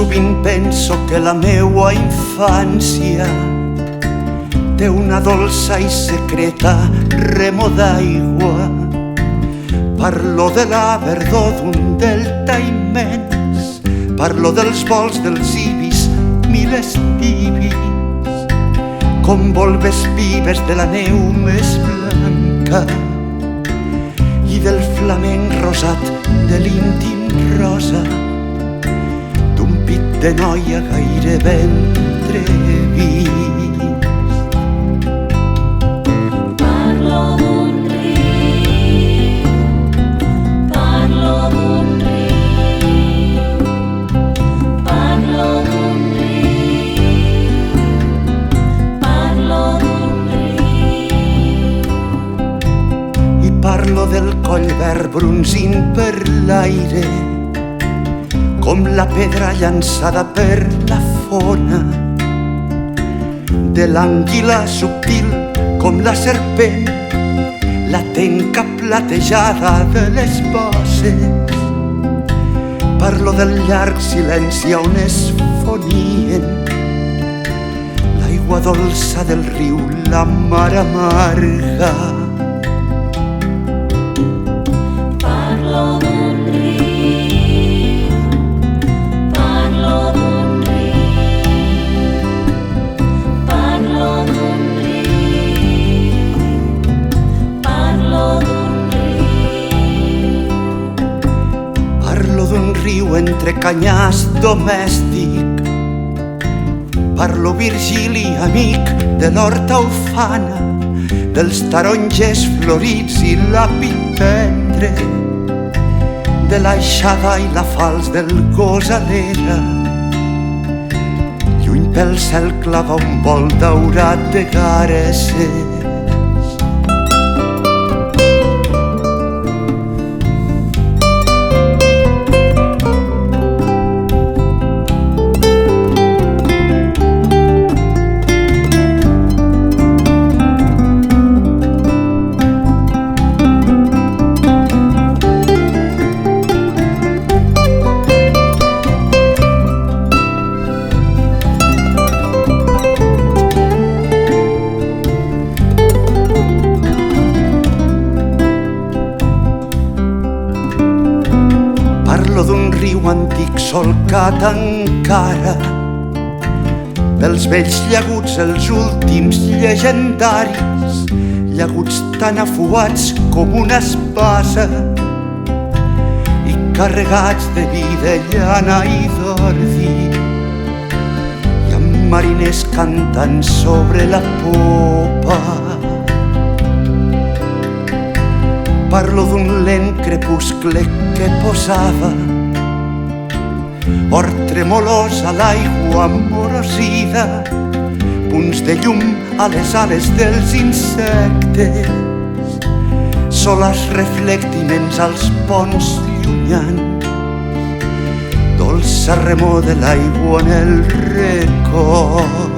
Sovint penso que la meua infància té una dolça i secreta remor d'aigua. Parlo de la verdor d'un delta immens, parlo dels vols dels ibis, miles d'ibis, com volves vives de la neu més blanca i del flamenc rosat de l'íntim rosa d'un pit de noia gairebé entrevist. Parlo del coll verd brunzint per l'aire, com la pedra llançada per la fona, de l'anguila subtil com la serpent, la tenca platejada de les bosses. Parlo del llarg silenci on es fonien l'aigua dolça del riu, la mar amarga. D'un riu entre canyars domèstic, parlo Virgili, amic de l'horta ufana, dels taronges florits i l'àpid tendre, de l'aixada i la falç del gos a l'era. Lluny pel cel clava un vol daurat de garses. Parlo d'un riu antic solcat encara, dels vells llaguts els últims llegendaris, llaguts tan afuats com una espasa i carregats de vida, llana i d'ordi, i amb mariners cantant sobre la popa. Parlo d'un lent crepuscle que posava or tremolós a l'aigua amorosida, punts de llum a les ales dels insectes, soles reflectiments als ponts llunyans, dolça remor de l'aigua en el record.